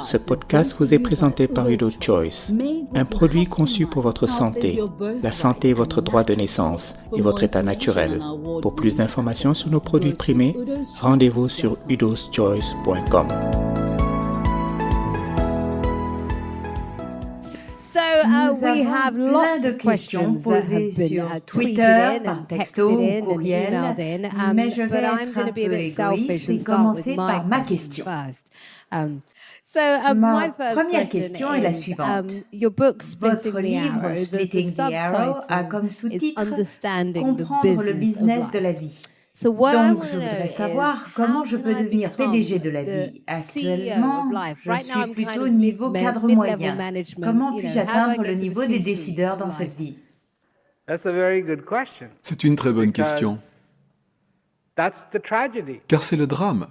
Ce podcast vous est présenté par Udo Choice, un produit conçu pour votre santé. La santé est votre droit de naissance et votre état naturel. Pour plus d'informations sur nos produits primés, rendez-vous sur udoschoice.com. Nous avons plein de questions posées sur Twitter, par texto ou courriel, mais je vais être un peu égoïste et commencer par ma question. Ma première question est la suivante. Votre livre Splitting the Arrow a comme sous-titre « Comprendre le business de la vie ». Donc, je voudrais savoir comment je peux devenir PDG de la vie. Actuellement, je suis plutôt niveau cadre moyen. Comment puis-je atteindre le niveau des décideurs dans cette vie? C'est une très bonne question, car c'est le drame.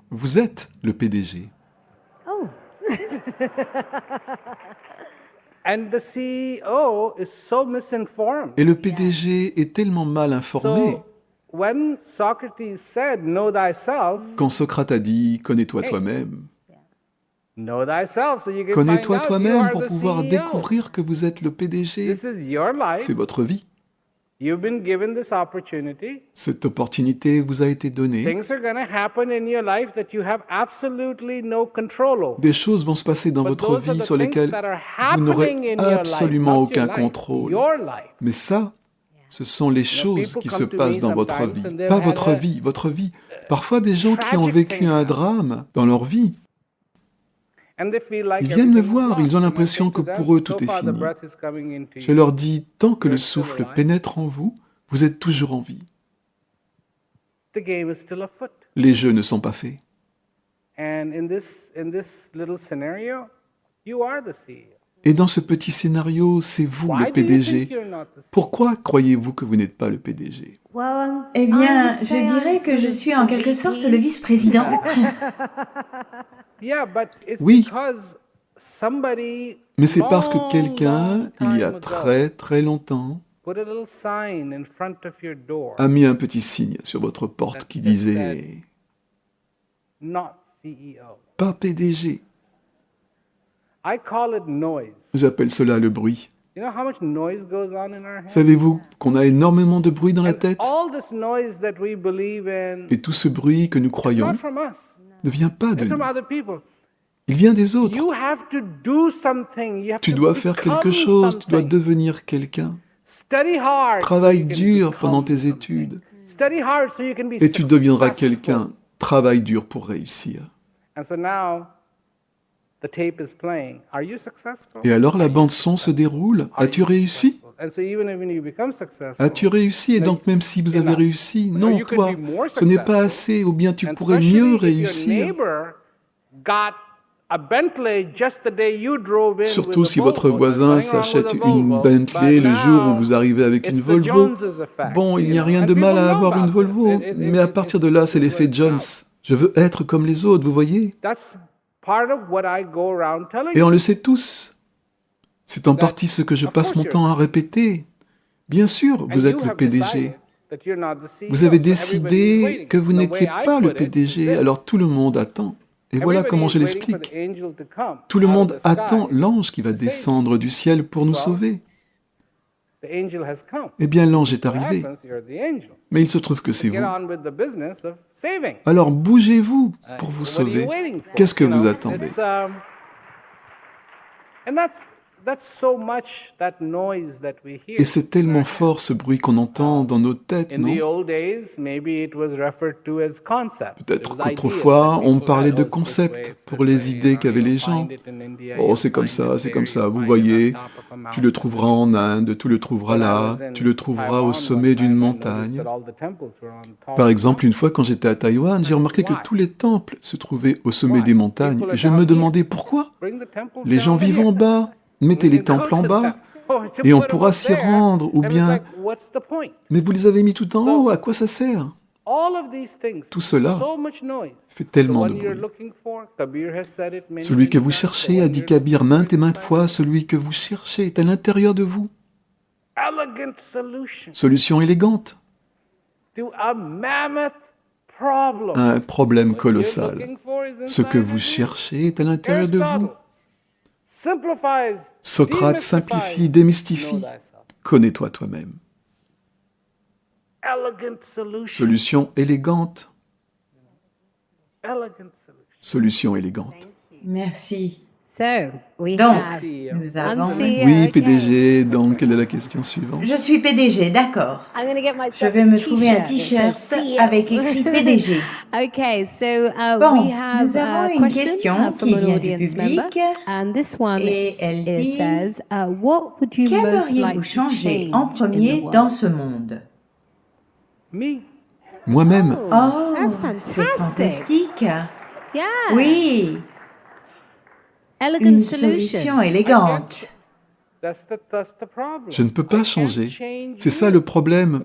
Vous êtes le PDG. Et le PDG est tellement mal informé. Quand Socrate a dit « connais-toi toi-même », connais-toi toi-même pour pouvoir découvrir que vous êtes le PDG. C'est votre vie. Cette opportunité vous a été donnée. Des choses vont se passer dans votre vie sur lesquelles vous n'aurez absolument aucun contrôle. Mais ça, ce sont les choses qui se passent dans votre vie. Pas votre vie, votre vie. Parfois, des gens qui ont vécu un drame dans leur vie, ils viennent me voir, ils ont l'impression que pour eux tout est fini. Je leur dis, tant que le souffle pénètre en vous, vous êtes toujours en vie. Les jeux ne sont pas faits. Et dans ce petit scénario, c'est vous le PDG. Pourquoi croyez-vous que vous n'êtes pas le PDG? Eh bien, je dirais que je suis en quelque sorte le vice-président. Oui, mais c'est parce que quelqu'un, il y a très très longtemps, a mis un petit signe sur votre porte qui disait « Pas PDG ». J'appelle cela le bruit. Savez-vous qu'on a énormément de bruit dans la tête? Et tout ce bruit que nous croyons ne vient pas de nous. Il vient des autres. Tu dois faire quelque chose, tu dois devenir quelqu'un. Travaille dur pendant tes études et tu deviendras quelqu'un. Travaille dur pour réussir. Et alors la bande-son se déroule. As-tu réussi? As-tu réussi? Et donc même si vous avez réussi, non, toi, ce n'est pas assez, ou bien tu pourrais mieux réussir. Surtout si votre voisin s'achète une Bentley le jour où vous arrivez avec une Volvo. Bon, il n'y a rien de mal à avoir une Volvo, mais à partir de là, c'est l'effet Jones. Je veux être comme les autres, vous voyez? Et on le sait tous. C'est en partie ce que je passe mon temps à répéter. Bien sûr, vous êtes le PDG. Vous avez décidé que vous n'étiez pas le PDG, alors tout le monde attend. Et voilà comment je l'explique. Tout le monde attend l'ange qui va descendre du ciel pour nous sauver. Eh bien, l'ange est arrivé. Mais il se trouve que c'est vous. Alors bougez-vous pour vous sauver. Qu'est-ce que vous attendez? Et c'est tellement fort ce bruit qu'on entend dans nos têtes, non? Peut-être qu'autrefois, on parlait de concepts pour les idées qu'avaient les gens. Oh, c'est comme ça, vous voyez, tu le trouveras en Inde, tu le trouveras là, tu le trouveras au sommet d'une montagne. Par exemple, une fois quand j'étais à Taïwan, j'ai remarqué que tous les temples se trouvaient au sommet des montagnes, et je me demandais pourquoi. Les gens vivent en bas. Mettez les temples en bas et on pourra s'y rendre, ou bien... Mais vous les avez mis tout en haut, à quoi ça sert? Tout cela fait tellement de bruit. Celui que vous cherchez, a dit Kabir maintes et maintes fois, celui que vous cherchez est à l'intérieur de vous. Solution élégante un problème colossal. Ce que vous cherchez est à l'intérieur de vous. Socrate simplifie, démystifie. Connais-toi toi-même. Solution élégante. Solution élégante. Merci. Donc, nous avons... Oui, PDG, donc quelle est la question suivante? Je suis PDG, d'accord. Je vais me trouver un t-shirt avec écrit PDG. Bon, nous avons une question qui vient du public et elle dit qu'aimeriez-vous changer en premier dans ce monde? Moi-même. Oh, c'est fantastique. Oui. Une solution élégante. Je ne peux pas changer. C'est ça le problème.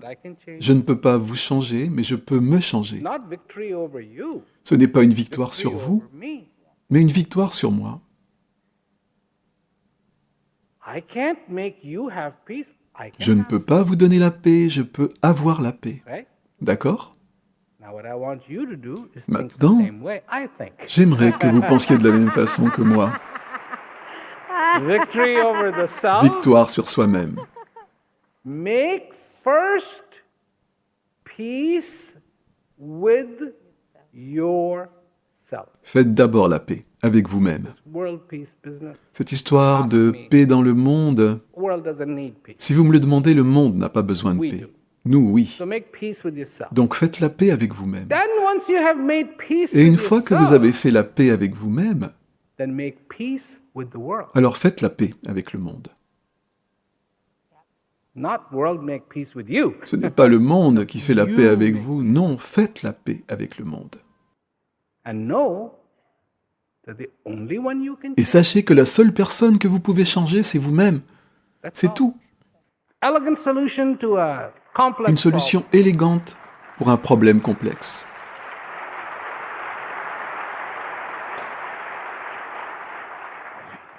Je ne peux pas vous changer, mais je peux me changer. Ce n'est pas une victoire sur vous, mais une victoire sur moi. Je ne peux pas vous donner la paix, je peux avoir la paix. D'accord? Maintenant, j'aimerais que vous pensiez de la même façon que moi. Victoire sur soi-même. Make first peace with yourself. Faites d'abord la paix avec vous-même. Cette histoire de paix dans le monde, si vous me le demandez, le monde n'a pas besoin de paix. Nous, oui. Donc faites la paix avec vous-même. Et une fois que vous avez fait la paix avec vous-même, alors faites la paix avec le monde. Ce n'est pas le monde qui fait la paix avec vous, non, faites la paix avec le monde. Et sachez que la seule personne que vous pouvez changer, c'est vous-même. C'est tout. Une solution élégante pour un problème complexe.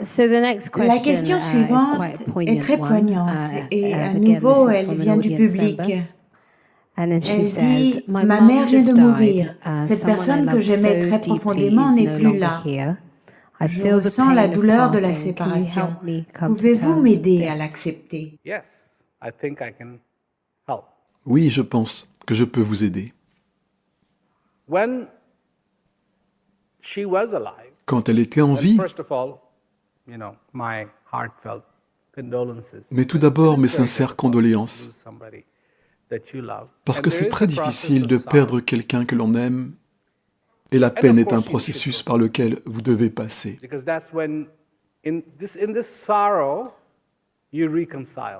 La question suivante est très poignante et à nouveau, elle vient du public. Elle dit « Ma mère vient de mourir. Cette personne que j'aimais très profondément n'est plus là. Je ressens la douleur de la séparation. Pouvez-vous m'aider à l'accepter ?» Oui, je pense que je peux vous aider. Quand elle était en vie, mais tout d'abord, mes sincères condoléances. Parce que c'est très difficile de perdre quelqu'un que l'on aime, et la peine est un processus par lequel vous devez passer.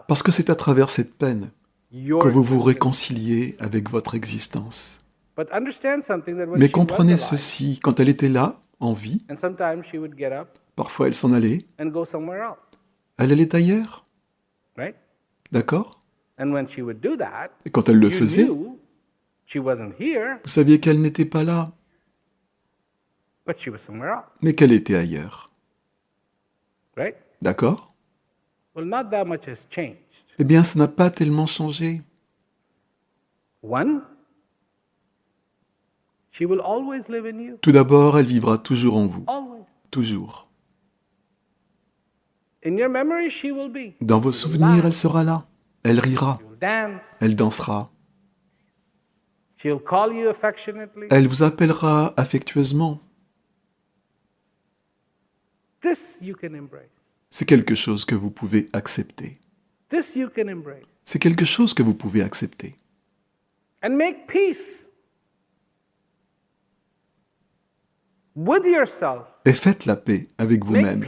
Parce que c'est à travers cette peine que vous vous réconciliez avec votre existence. Mais comprenez ceci, quand elle était là, en vie, parfois elle s'en allait, elle allait ailleurs. D'accord? Et quand elle le faisait, vous saviez qu'elle n'était pas là, mais qu'elle était ailleurs. D'accord? Eh bien, ça n'a pas tellement changé. Tout d'abord, elle vivra toujours en vous. Toujours. Dans vos souvenirs, elle sera là. Elle rira. Elle dansera. Elle vous appellera affectueusement. C'est quelque chose que vous pouvez accepter. C'est quelque chose que vous pouvez accepter. Et faites la paix avec vous-même.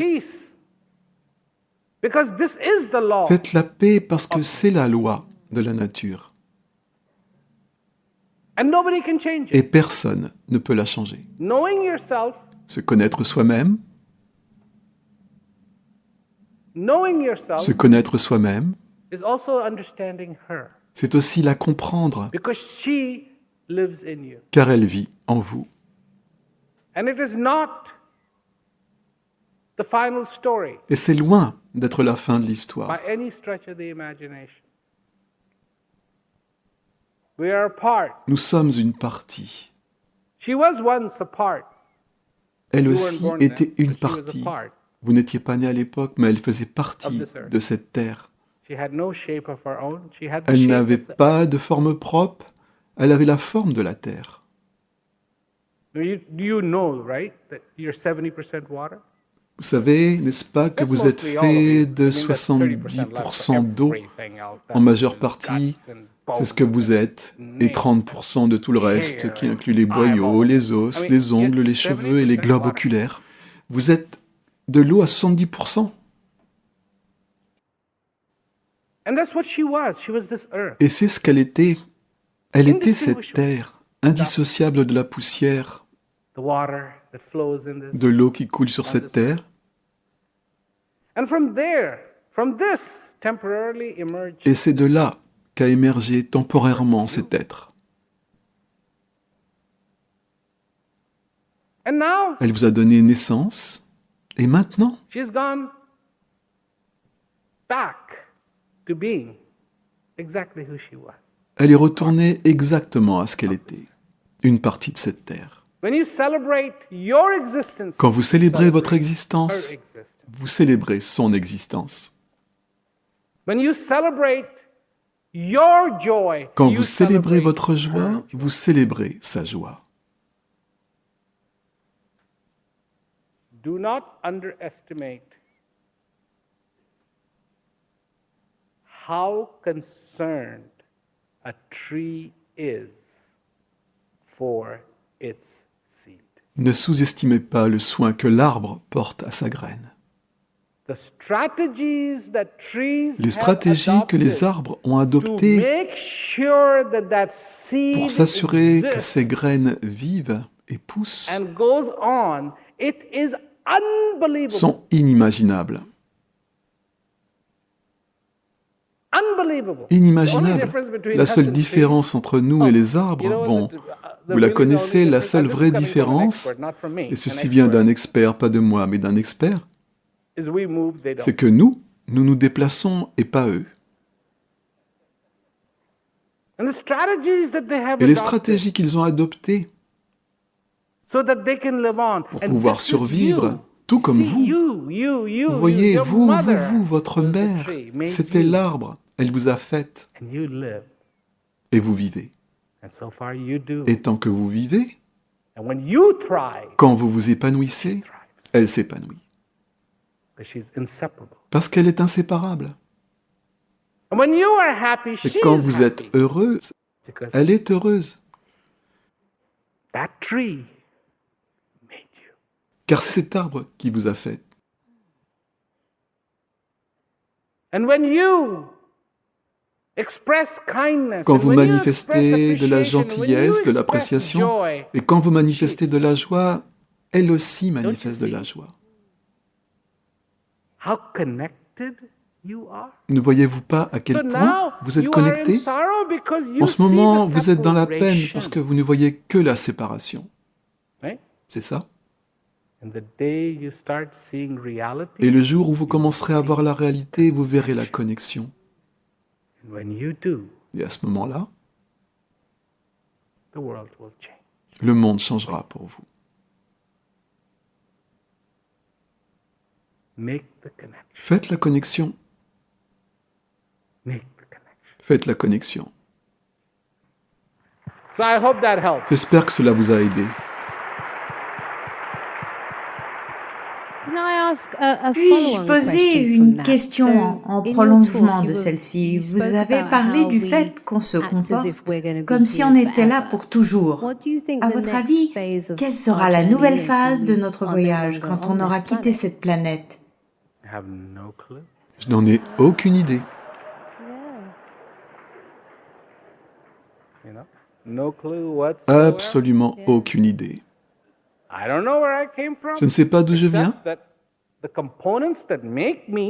Faites la paix parce que c'est la loi de la nature. Et personne ne peut la changer. Se connaître soi-même, se connaître soi-même, c'est aussi la comprendre, car elle vit en vous. Et c'est loin d'être la fin de l'histoire. Nous sommes une partie Elle aussi était une partie. Vous n'étiez pas né à l'époque, mais elle faisait partie de cette terre. Elle n'avait pas de forme propre, elle avait la forme de la terre. Vous savez, n'est-ce pas, que vous êtes fait de 70% d'eau en majeure partie, c'est ce que vous êtes, et 30% de tout le reste, qui inclut les boyaux, les os, les ongles, les cheveux et les globes oculaires. Vous êtes de l'eau à 70%. Et c'est ce qu'elle était. Elle était cette terre, indissociable de la poussière, de l'eau qui coule sur cette terre. Et c'est de là qu'a émergé temporairement cet être. Elle vous a donné naissance, et maintenant, elle est retournée exactement à ce qu'elle était, une partie de cette terre. Quand vous célébrez votre existence, vous célébrez son existence. Quand vous célébrez votre joie, vous célébrez sa joie. Do not underestimate how concerned a tree is for its seed. Ne sous-estimez pas le soin que l'arbre porte à sa graine. Les stratégies que les arbres ont adoptées pour s'assurer que ces graines vivent et poussent sont inimaginables. Inimaginable. La seule différence entre nous et les arbres, bon, vous la connaissez, la seule vraie différence, et ceci vient d'un expert, pas de moi, mais d'un expert, c'est que nous nous déplaçons et pas eux. Et les stratégies qu'ils ont adoptées pour pouvoir survivre, tout comme vous. Vous voyez, vous, votre mère, c'était l'arbre, elle vous a faite, et vous vivez. Et tant que vous vivez, quand vous vous épanouissez, elle s'épanouit. Parce qu'elle est inséparable. Et quand vous êtes heureuse, elle est heureuse. Car c'est cet arbre qui vous a fait. Quand vous manifestez de la gentillesse, de l'appréciation, et quand vous manifestez de la joie, elle aussi manifeste de la joie. Ne voyez-vous pas à quel point vous êtes connectés? En ce moment, vous êtes dans la peine parce que vous ne voyez que la séparation. C'est ça? Et le jour où vous commencerez à voir la réalité, vous verrez la connexion. Et à ce moment-là, le monde changera pour vous. Faites la connexion. Faites la connexion. J'espère que cela vous a aidé. Puis-je poser une question en prolongement de celle-ci? Vous avez parlé du fait qu'on se comporte comme si on était là pour toujours. À votre avis, quelle sera la nouvelle phase de notre voyage quand on aura quitté cette planète? Je n'en ai aucune idée. Absolument aucune idée. Je ne sais pas d'où je viens,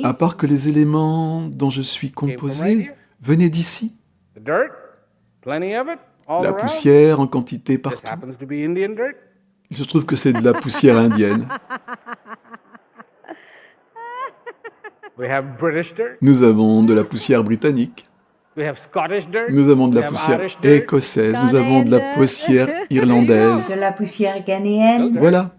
à part que les éléments dont je suis composé venaient d'ici. La poussière en quantité partout. Il se trouve que c'est de la poussière indienne. Nous avons de la poussière britannique. Nous avons de la poussière écossaise, nous avons de la poussière irlandaise. De la poussière ghanéenne. Voilà.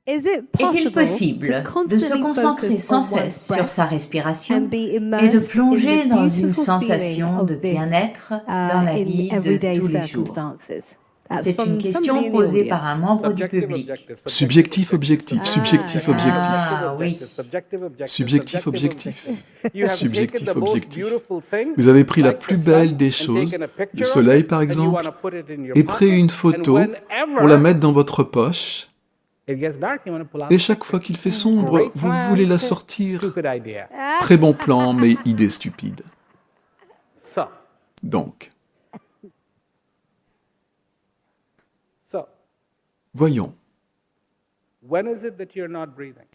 Est-il possible de se concentrer sans cesse sur sa respiration et de plonger dans une sensation de bien-être dans la vie de tous les jours? C'est une question posée par un membre du public. Subjectif, objectif, subjectif, objectif. Ah oui. Subjectif, objectif. Subjectif, objectif. Vous avez pris la plus belle des choses, le soleil par exemple, et pris une photo pour la mettre dans votre poche. Et chaque fois qu'il fait sombre, vous voulez la sortir. Très bon plan, mais idée stupide. Donc, voyons.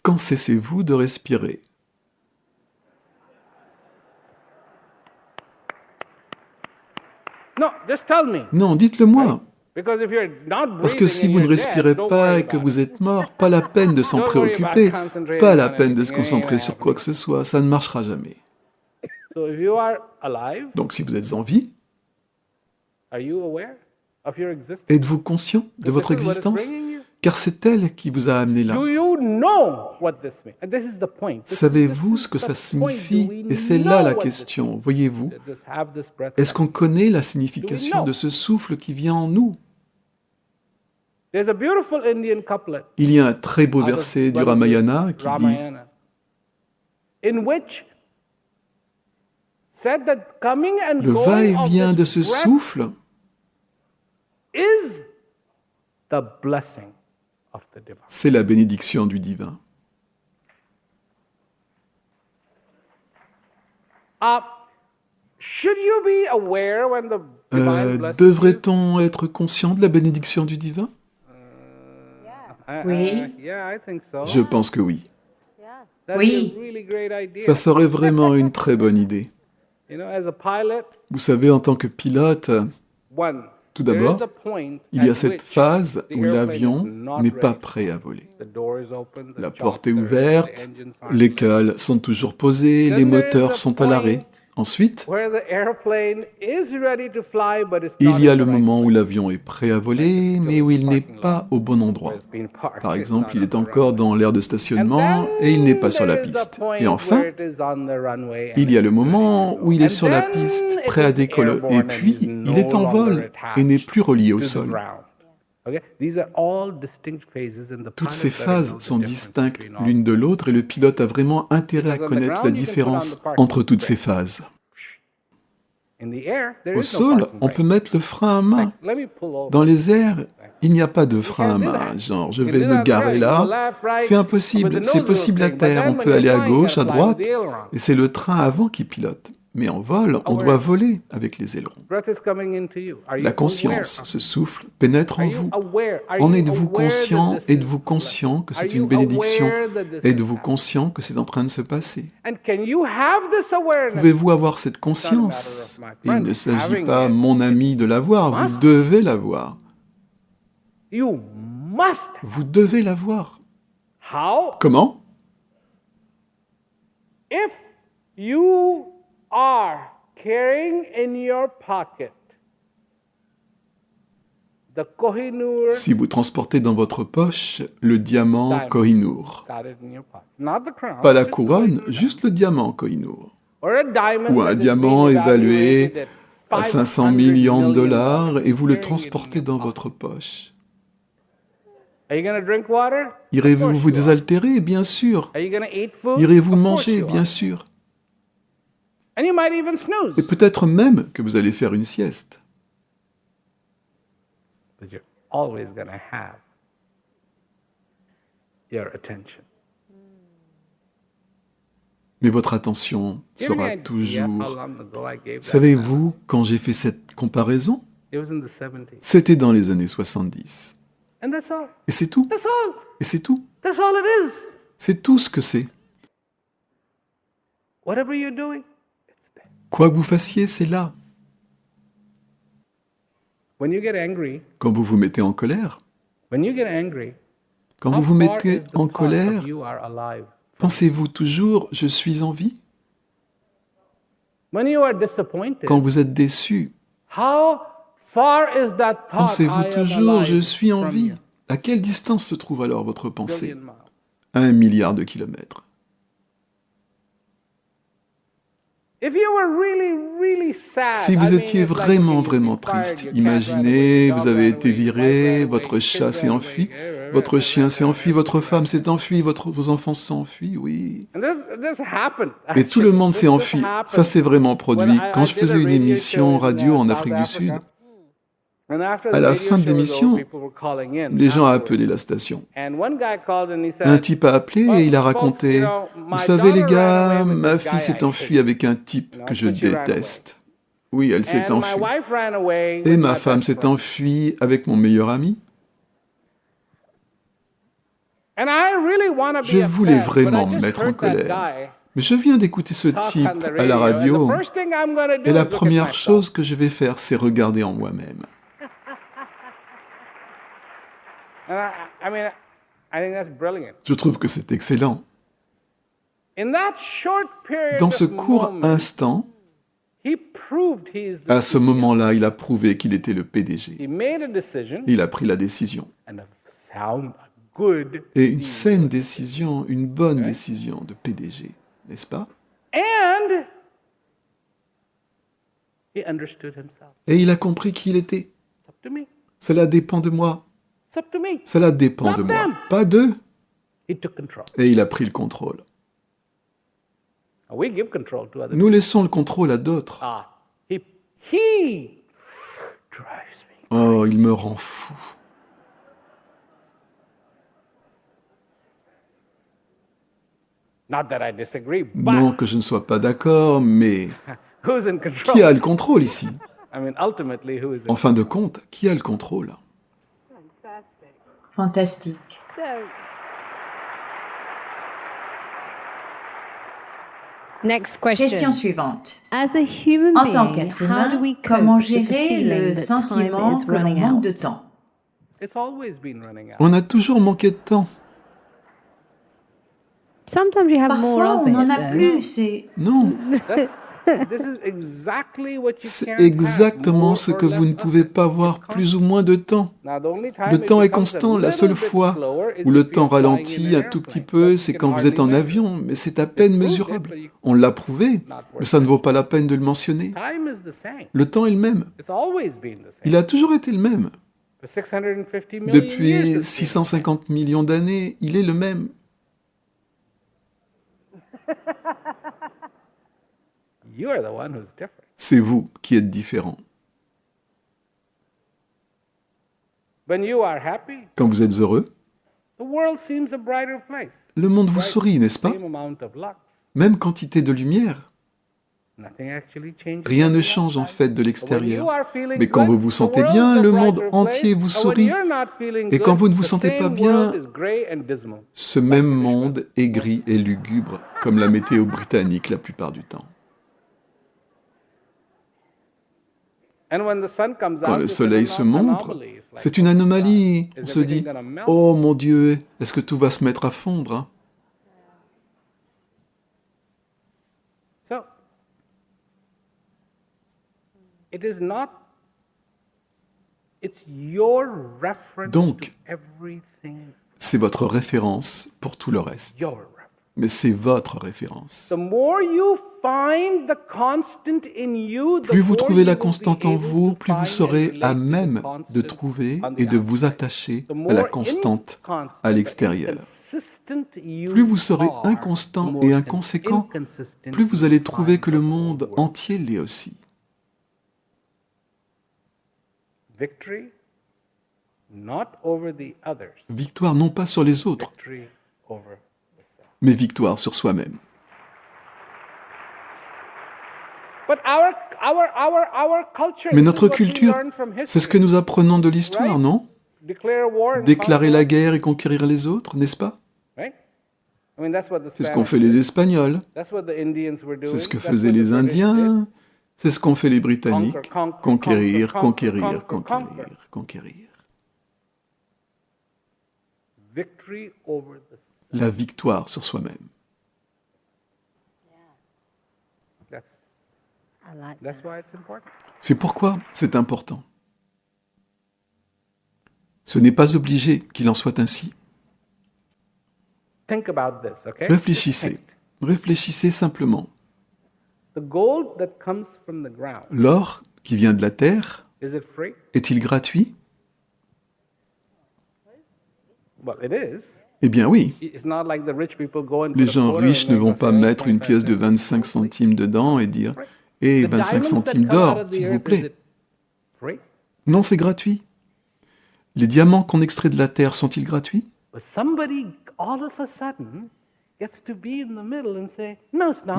Quand cessez-vous de respirer? Non, dites-le moi. Parce que si vous ne respirez pas et que vous êtes mort, pas la peine de s'en préoccuper, pas la peine de se concentrer sur quoi que ce soit, ça ne marchera jamais. Donc si vous êtes en vie, êtes-vous conscient de votre existence? Car c'est elle qui vous a amené là. Savez-vous ce que ça signifie? Et c'est là la question, voyez-vous. Est-ce qu'on connaît la signification de ce souffle qui vient en nous? Il y a un très beau verset du Ramayana qui dit le va-et-vient de ce souffle c'est la bénédiction du divin. Devrait-on être conscient de la bénédiction du divin? Oui. Je pense que oui. Oui. Ça serait vraiment une très bonne idée. Vous savez, en tant que pilote, tout d'abord, il y a cette phase où l'avion n'est pas prêt à voler. La porte est ouverte, les cales sont toujours posées, les moteurs sont à l'arrêt. Ensuite, il y a le moment où l'avion est prêt à voler, mais où il n'est pas au bon endroit. Par exemple, il est encore dans l'aire de stationnement et il n'est pas sur la piste. Et enfin, il y a le moment où il est sur la piste, prêt à décoller. Et puis, il est en vol et n'est plus relié au sol. Toutes ces phases sont distinctes l'une de l'autre et le pilote a vraiment intérêt à connaître la différence entre toutes ces phases. Au sol, on peut mettre le frein à main. Dans les airs, il n'y a pas de frein à main. Genre, je vais me garer là. C'est impossible. C'est possible à terre. On peut aller à gauche, à droite. Et c'est le train avant qui pilote. Mais en vol, on doit voler avec les ailerons. La conscience, ce souffle, pénètre en vous. En êtes-vous conscient? Êtes-vous conscient que c'est une bénédiction? Êtes-vous conscient que c'est en train de se passer? Pouvez-vous avoir cette conscience? Il ne s'agit pas, mon ami, de l'avoir, vous devez l'avoir. Vous devez l'avoir. Comment? Are carrying in your pocket the Kohinoor. Si vous transportez dans votre poche le diamant Kohinoor, pas la couronne, juste le diamant Kohinoor, ou un diamant évalué à 500 millions de dollars et vous le transportez dans votre poche. Irez-vous vous désaltérer? Bien sûr. Irez-vous manger? Bien sûr. Et peut-être même que vous allez faire une sieste. Mais votre attention sera toujours... Savez-vous, quand j'ai fait cette comparaison, c'était dans les années 70. Et c'est tout. Et c'est tout. C'est tout ce que c'est. Quoi que vous fassiez, c'est là. Quand vous vous mettez en colère, quand vous vous mettez en colère, pensez-vous toujours « je suis en vie » Quand vous êtes déçu, pensez-vous toujours « je suis en vie » ? À quelle distance se trouve alors votre pensée ? 1 milliard de kilomètres. Si vous étiez vraiment, vraiment triste, imaginez, vous avez été viré, votre chat s'est enfui, votre chien s'est enfui, votre femme s'est enfuie, vos enfants se sont enfuis, oui. Et tout le monde s'est enfui. Ça s'est vraiment produit. Quand je faisais une émission radio en Afrique du Sud, à la fin de l'émission, les gens appelaient la station. Un type a appelé et il a raconté « Vous savez les gars, ma fille s'est enfuie avec un type que je déteste. » Oui, elle s'est enfuie. Et ma femme s'est enfuie avec mon meilleur ami. Je voulais vraiment me mettre en colère. Mais je viens d'écouter ce type à la radio et la première chose que je vais faire, c'est regarder en moi-même. Je trouve que c'est excellent. Dans ce court instant, à ce moment-là, il a prouvé qu'il était le PDG. Il a pris la décision. Et une saine décision, une bonne décision de PDG, n'est-ce pas? Et il a compris qui il était. Cela dépend de moi. Cela dépend de moi, pas d'eux. Et il a pris le contrôle. Nous laissons le contrôle à d'autres. Oh, il me rend fou. Non que je ne sois pas d'accord, mais qui a le contrôle ici? En fin de compte, qui a le contrôle? Fantastique. Question suivante. En tant qu'être humain, comment gérer le sentiment que l'on manque de temps? On a toujours manqué de temps. Parfois, on n'en a plus. Non. C'est exactement ce que vous ne pouvez pas voir plus ou moins de temps. Le temps est constant. La seule fois où le temps ralentit un tout petit peu, c'est quand vous êtes en avion, mais c'est à peine mesurable. On l'a prouvé, mais ça ne vaut pas la peine de le mentionner. Le temps est le même. Il a toujours été le même. Depuis 650 millions d'années, il est le même. C'est vous qui êtes différent. Quand vous êtes heureux, le monde vous sourit, n'est-ce pas? Même quantité de lumière. Rien ne change en fait de l'extérieur. Mais quand vous vous sentez bien, le monde entier vous sourit. Et quand vous ne vous sentez pas bien, ce même monde est gris et lugubre, comme la météo britannique la plupart du temps. Quand le soleil se montre, c'est une anomalie. On se dit « Oh mon Dieu, est-ce que tout va se mettre à fondre hein? ?» Donc, c'est votre référence pour tout le reste. Mais c'est votre référence. Plus vous trouvez la constante en vous, plus vous serez à même de trouver et de vous attacher à la constante à l'extérieur. Plus vous serez inconstant et inconséquent, plus vous allez trouver que le monde entier l'est aussi. Victoire non pas sur les autres, mais victoire sur soi-même. Mais notre culture, c'est ce que nous apprenons de l'histoire, non? Déclarer la guerre et conquérir les autres, n'est-ce pas? C'est ce qu'ont fait les Espagnols, c'est ce que faisaient les Indiens, c'est ce qu'ont fait les Britanniques. Conquérir, conquérir, conquérir, conquérir. La victoire sur soi-même. C'est pourquoi c'est important. Ce n'est pas obligé qu'il en soit ainsi. Réfléchissez. Réfléchissez simplement. L'or qui vient de la terre, est-il gratuit? Eh bien oui. Les gens riches ne vont pas mettre une pièce de 25 centimes dedans et dire « Eh, 25 centimes d'or, s'il vous plaît ». Non, c'est gratuit. Les diamants qu'on extrait de la terre sont-ils gratuits?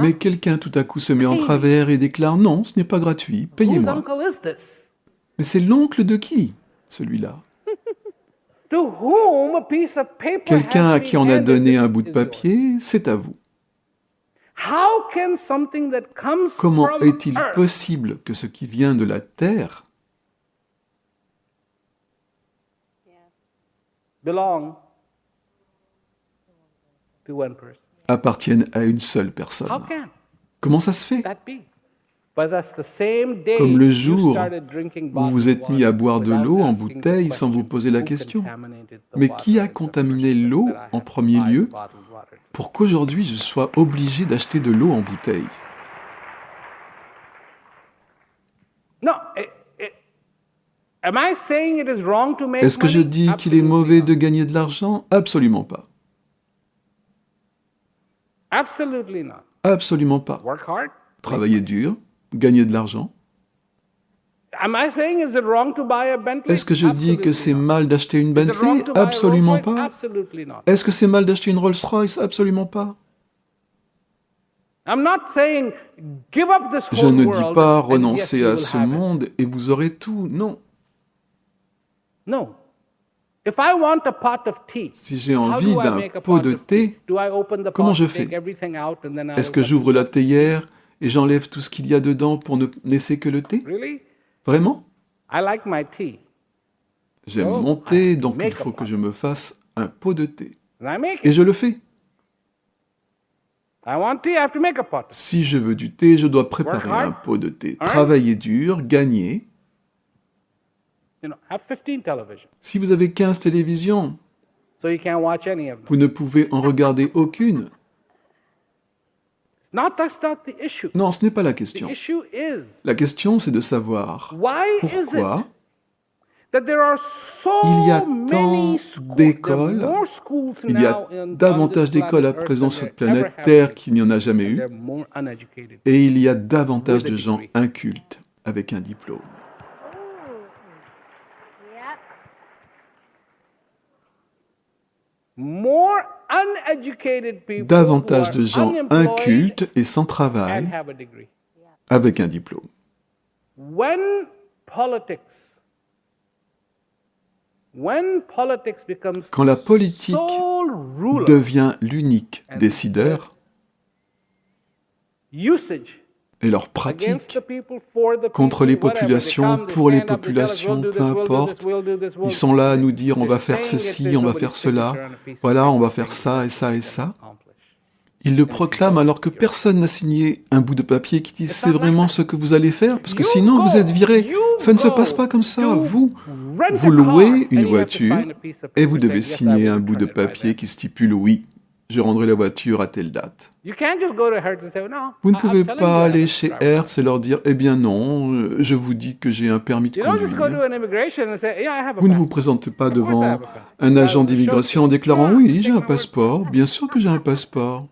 Mais quelqu'un tout à coup se met en travers et déclare « Non, ce n'est pas gratuit, payez-moi ». Mais c'est l'oncle de qui, celui-là? Quelqu'un à qui on a donné un bout de papier, c'est à vous. Comment est-il possible que ce qui vient de la terre appartienne à une seule personne? Comment ça se fait? Comme le jour où vous vous êtes mis à boire de l'eau en bouteille sans vous poser la question. Mais qui a contaminé l'eau en premier lieu pour qu'aujourd'hui je sois obligé d'acheter de l'eau en bouteille? Est-ce que je dis qu'il est mauvais de gagner de l'argent? Absolument pas. Absolument pas. Travailler dur, gagner de l'argent. Est-ce que je dis que c'est mal d'acheter une Bentley? Absolument pas. Est-ce que c'est mal d'acheter une Rolls-Royce? Absolument pas. Je ne dis pas renoncer à ce monde et vous aurez tout, non. Si j'ai envie d'un pot de thé, comment je fais? Est-ce que j'ouvre la théière et j'enlève tout ce qu'il y a dedans pour ne laisser que le thé? Vraiment? J'aime mon thé, donc il faut que je me fasse un pot de thé. Et je le fais. Si je veux du thé, je dois préparer un pot de thé. Travailler dur, gagner. Si vous avez 15 télévisions, vous ne pouvez en regarder aucune. Non, ce n'est pas la question. La question, c'est de savoir pourquoi il y a tant d'écoles, il y a davantage d'écoles à présent sur cette planète Terre qu'il n'y en a jamais eu, et il y a davantage de gens incultes avec un diplôme. Davantage de gens incultes et sans travail avec un diplôme. Quand la politique devient l'unique décideur et leur pratique contre les populations, pour les populations, peu importe, ils sont là à nous dire on va faire ceci, on va faire cela, voilà, on va faire ça et ça et ça. Ils le proclament alors que personne n'a signé un bout de papier qui dit c'est vraiment ce que vous allez faire, parce que sinon vous êtes viré. Ça ne se passe pas comme ça. Vous louez une voiture et vous devez signer un bout de papier qui stipule oui, je rendrai la voiture à telle date. Vous ne pouvez pas aller chez Hertz et leur dire « Eh bien non, je vous dis que j'ai un permis de conduire ». Vous ne vous présentez pas devant un agent d'immigration en déclarant « Oui, j'ai un passeport, bien sûr que j'ai un passeport ».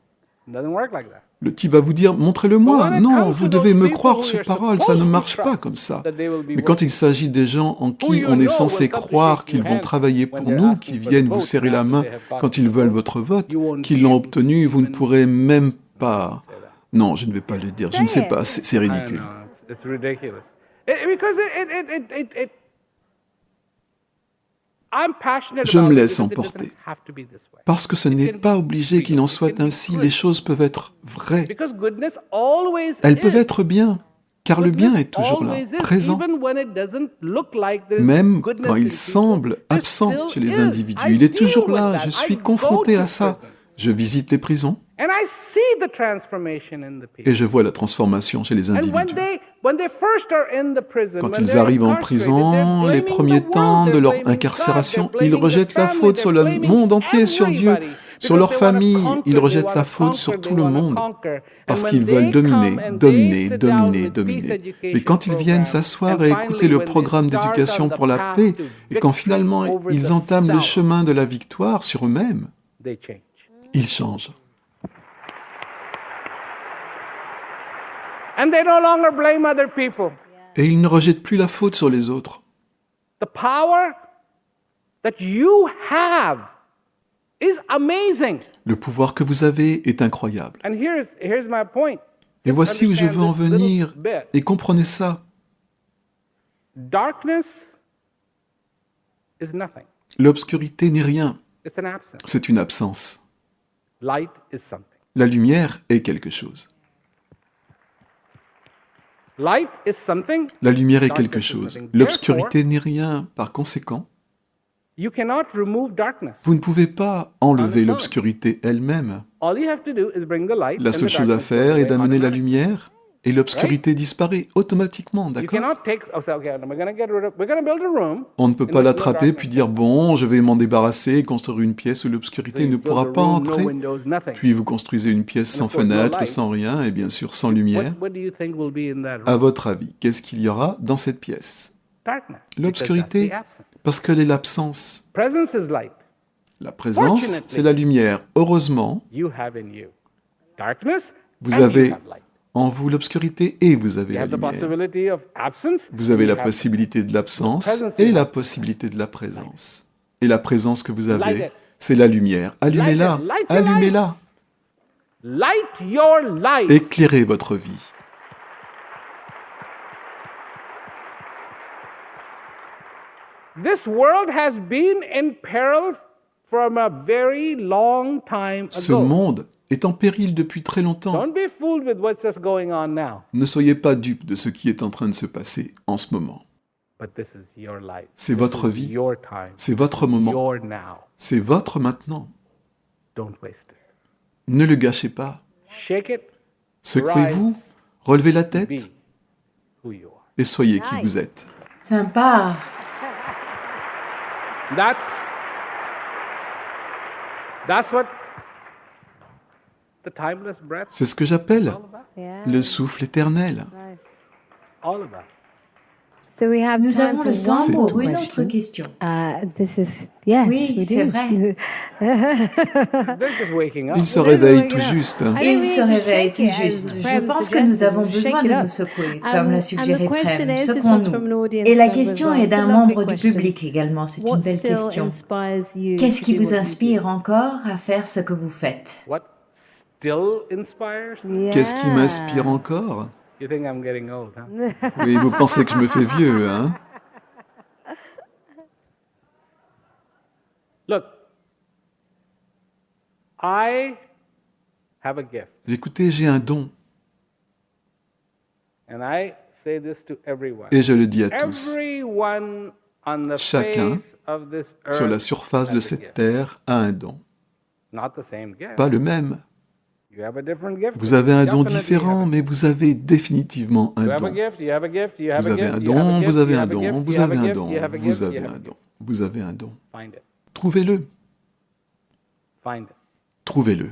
Le type va vous dire « Montrez-le-moi ». Non, vous devez me croire sur parole, ça ne marche pas comme ça. Mais quand il s'agit des gens en qui on est censé croire qu'ils vont travailler pour nous, qui viennent vous serrer la main quand ils veulent votre vote, qu'ils l'ont obtenu, vous ne pourrez même pas... Non, je ne vais pas le dire, je ne sais pas, c'est ridicule. Je me laisse emporter. Parce que ce n'est pas obligé qu'il en soit ainsi, les choses peuvent être vraies. Elles peuvent être bien, car le bien est toujours là, présent. Même quand il semble absent chez les individus, il est toujours là, je suis confronté à ça. Je visite les prisons and I see the transformation in the people. et je vois la transformation chez les And individus. when they first are in the prison, Quand when ils they're arrivent en incarcerated, prison, they're les blaming premiers the world, temps de they're leur blaming incarcération, God, they're ils blaming rejettent their la family, faute sur le they're blaming monde entier, sur Dieu, everybody, sur leur because they wanna famille. conquer, Ils they rejettent wanna la faute sur conquer, tout they le wanna monde conquer. parce And qu'ils when veulent they dominer, come and they dominer, sit down dominer, with dominer. peace education Mais quand ils viennent program, s'asseoir and et finally, écouter le when they programme start d'éducation on the pour la path paix, to et quand victory finalement over ils the entament le self, chemin de la victoire sur eux-mêmes, they change. ils changent. And they no longer blame other people. Et ils ne rejettent plus la faute sur les autres. The power that you have is amazing. Le pouvoir que vous avez est incroyable. And here's my point. Et Just voici où je veux en understand this venir. little bit. Et comprenez ça. Darkness is nothing. L'obscurité n'est rien. It's an absence. C'est une absence. Light is something. La lumière est quelque chose. Light is something. La lumière est Darkness quelque is chose. nothing. L'obscurité n'est rien. Par conséquent, You cannot remove darkness. vous ne pouvez pas enlever its own. l'obscurité elle-même. All you have to do is bring the light. La and seule the chose à darkness faire goes est away d'amener la automatically. lumière et l'obscurité disparaît automatiquement, You d'accord? cannot take. Oh, say, okay, we're gonna build a room. On ne peut in pas which no l'attraper darkness puis goes. dire bon, je vais m'en débarrasser et construire une pièce où So l'obscurité you ne build pourra a pas room, no entrer. windows, nothing. Puis vous construisez une pièce sans of course, no fenêtre, light. sans rien et bien sûr sans lumière. What do you think will be in that À room? votre avis, qu'est-ce qu'il y aura dans cette pièce? Darkness. L'obscurité, Because that's the absence. parce qu'elle est l'absence. Presence is light. La présence, Fortunately. c'est la lumière. Heureusement, You have in you darkness. vous and avez you have light. en vous l'obscurité et vous avez You la have the lumière. possibility of absence. Vous avez and la you have possibilité de l'absence presence et you la have. possibilité de la présence. Et la présence que vous Light avez, it. c'est la lumière. Allumez-la, Light it. Light your allumez-la. Light your life. Éclairez votre vie. This world has been in peril from a very long time Ce ago. monde est en péril depuis très longtemps. Don't be fooled with what's just going on now. Ne soyez pas dupes de ce qui est en train de se passer en ce moment. But this is your life. C'est This votre is vie. Your time. C'est votre moment. Your now. C'est votre maintenant. Don't waste it. Ne le gâchez pas. Shake it. Secouez-vous, Rise. relevez la tête Be who you are. et soyez qui vous êtes. Sympa. That's what the timeless breath C'est ce que j'appelle is all about. le souffle éternel. All about. So we have Nous time avons for le temps one more pour une question. autre question. This is yes, Oui, we c'est do. vrai. They're just waking up. Il se réveille tout juste. I think Il we se need to réveille shake tout it, as juste. Je Prem pense que nous suggested. avons besoin Shake it de up. nous secouer, comme l'a And suggéré the question Prem. is, this one's from an Secouons-nous. audience Et la member as question well. est It's a d'un lovely membre du question. public également. C'est une What belle still question. inspires you Qu'est-ce to qui do vous what you inspire encore à faire ce que vous faites? What still inspires? do? Qu'est-ce qui Yeah. m'inspire encore? You think I'm getting old, huh? Oui, vous pensez que je me fais vieux, hein? Look, I have a gift, Écoutez, j'ai un don and I say this to everyone. et je le dis à tous. Everyone on the Chacun face of this earth Sur la surface has de a cette gift. terre a un don. Not the same gift. Pas le même. You have a different gift. Vous avez un don Definitely différent, have a mais vous avez définitivement gift. You un have a don. gift, you have a gift, you have Vous a avez gift, un you have a don, gift, vous avez you un have a don, gift, vous you have avez a un gift, don, you have a vous gift, avez you un have a don, vous avez un don. Find it. Trouvez-le, Find it. trouvez-le.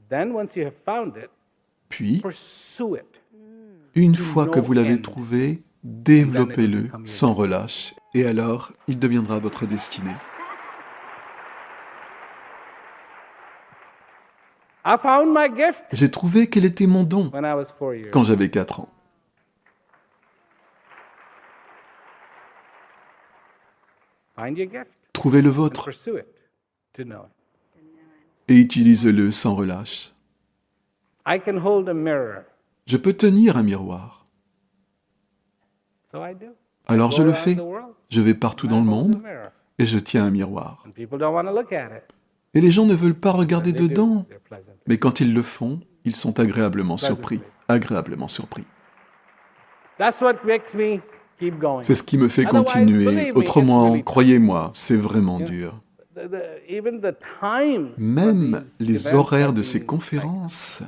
Then once you have found it, Puis, pursue it. une fois que vous l'avez end. trouvé, développez-le sans relâche. Et alors, il deviendra votre destinée. I found my gift J'ai trouvé quel était mon don when I was 4 years quand old. j'avais 4 ans. Find your gift Trouvez le and vôtre pursue it to know it. et utilisez-le sans relâche. I can hold a mirror, Je peux tenir un miroir. so I do. Alors Go je le around fais. the world, Je vais partout I dans le hold monde a mirror. et je tiens un miroir. And people don't want to look at it. Et les gens ne veulent pas regarder They do. dedans. They're pleasant. Mais quand ils le font, ils sont agréablement surpris. Agréablement surpris. That's what makes me keep going. C'est ce qui me fait Otherwise, continuer. believe me, Autrement, it's really tough. croyez-moi, c'est vraiment dur. Même les horaires de ces conférences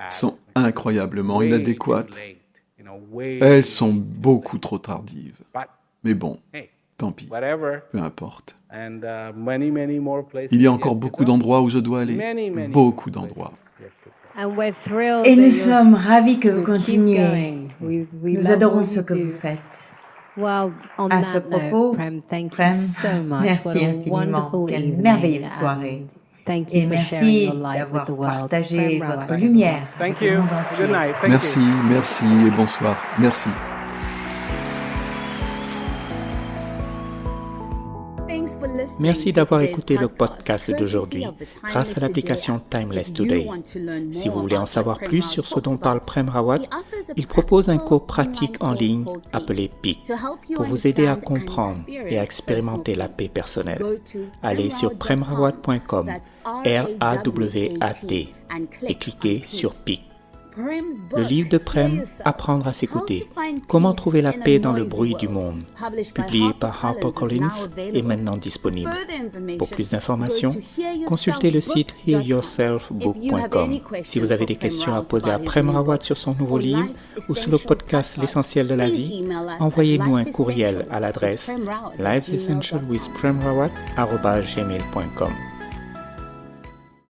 sont incroyablement inadéquates. Elles sont beaucoup trop tardives. Mais bon, tant pis, peu importe. Il y a encore beaucoup d'endroits où je dois aller, beaucoup d'endroits. Et nous sommes ravis que vous continuez. Nous adorons ce que vous faites. À ce propos, Prem, merci infiniment. Quelle merveilleuse soirée. Et merci d'avoir partagé votre lumière avec le monde entier. Merci et bonsoir. Merci. Merci d'avoir écouté le podcast d'aujourd'hui grâce à l'application Timeless Today. Si vous voulez en savoir plus sur ce dont parle Prem Rawat, il propose un cours pratique en ligne appelé PIC pour vous aider à comprendre et à expérimenter la paix personnelle. Allez sur premrawat.com, R-A-W-A-T, et cliquez sur PIC. Le livre de Prem, Apprendre à s'écouter, Comment trouver la paix dans le bruit du monde, publié par HarperCollins, est maintenant disponible. Pour plus d'informations, consultez le site healyourselfbook.com. Si vous avez des questions à poser à Prem Rawat sur son nouveau livre ou sur le podcast L'essentiel de la vie, envoyez-nous un courriel à l'adresse lifesessentialwithpremrawat@gmail.com.